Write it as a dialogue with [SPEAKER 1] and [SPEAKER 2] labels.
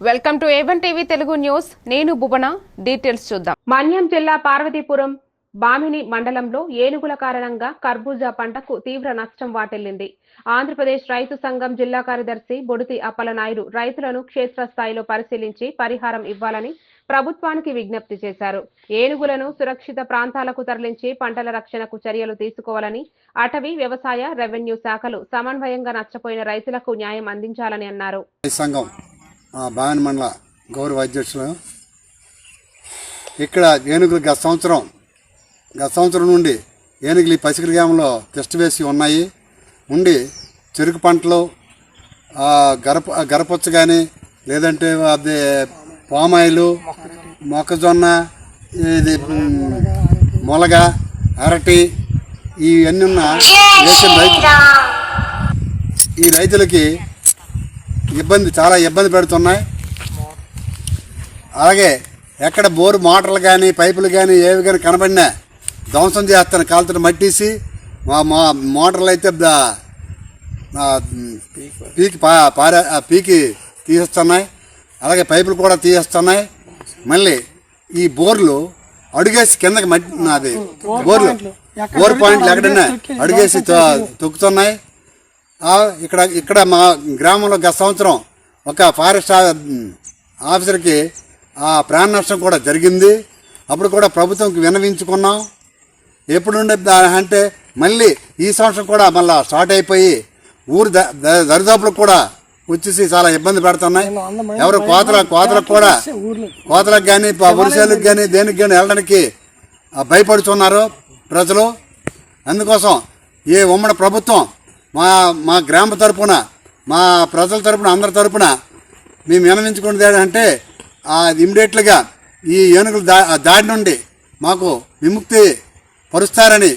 [SPEAKER 1] Welcome to A1 TV Telugu news. నేను భువన. Details చూద్దాం. మన్యం జిల్లా పార్వతీపురం బామిని మండలంలో ఏనుగుల కారణంగా కర్బూజా పంటకు తీవ్ర నష్టం వాటిల్లింది. ఆంధ్రప్రదేశ్ రైతు సంఘం జిల్లా కార్యదర్శి బొడితి అప్పలనాయుడు రైతులను క్షేత్రస్థాయిలో పరిశీలించి పరిహారం ఇవ్వాలని ప్రభుత్వానికి విజ్ఞప్తి చేశారు. ఏనుగులను సురక్షిత ప్రాంతాలకు తరలించి పంటల రక్షణకు చర్యలు తీసుకోవాలని, అటవీ, వ్యవసాయ, రెవెన్యూ శాఖలు సమన్వయంగా నష్టపోయిన రైతులకు న్యాయం అందించాలని అన్నారు.
[SPEAKER 2] బావన్ మండల గౌరవ అధ్యక్షులు ఇక్కడ ఏనుగులు గత సంవత్సరం నుండి ఏనుగులు ఈ పసికల గ్రామంలో టెస్ట్ వేసి ఉన్నాయి ఉండి చెరుకు పంటలు గరపొచ్చ కానీ లేదంటే అది పామాయిలు, మొక్కజొన్న, ఇది మొలగ, అరటి ఇవన్నీ ఉన్న ఈ రైతులకి చాలా ఇబ్బంది పెడుతున్నాయి. అలాగే ఎక్కడ బోరు మోటార్లు కానీ పైపులు కానీ ఏవి కానీ కనబడినా ధ్వంసం చేస్తాను, కాలుతో మట్టిసి మా మోటార్లు అయితే పీకి తీసేస్తున్నాయి. అలాగే పైపులు కూడా తీసేస్తున్నాయి. మళ్ళీ ఈ బోర్లు అడుగేసి కిందకి అది బోర్ పాయింట్లు ఎక్కడన్నా అడుగేసి తొక్కుతున్నాయి. ఇక్కడ మా గ్రామంలో గత సంవత్సరం ఒక ఫారెస్ట్ ఆఫీసర్కి ప్రాణ నష్టం కూడా జరిగింది. అప్పుడు కూడా ప్రభుత్వంకి విన్నవించుకున్నాం. ఎప్పుడు ఉండే అంటే మళ్ళీ ఈ సంవత్సరం కూడా మళ్ళీ స్టార్ట్ అయిపోయి ఊరు దరిదాపులకు కూడా వచ్చేసి చాలా ఇబ్బంది పెడుతున్నాయి. ఎవరు కోతలకు కానీ వరిసేలకు కానీ దేనికి కానీ వెళ్ళడానికి భయపడుతున్నారు ప్రజలు. అందుకోసం ఏ ఉమ్మడి ప్రభుత్వం మా గ్రామ తరపున, మా ప్రజల తరపున, అందరి తరపున మేము విన్నవించుకునేది ఏంటంటే ఇమ్మీడియట్లుగా ఈ ఏనుగుల దాడి నుండి మాకు విముక్తి పరుస్తారని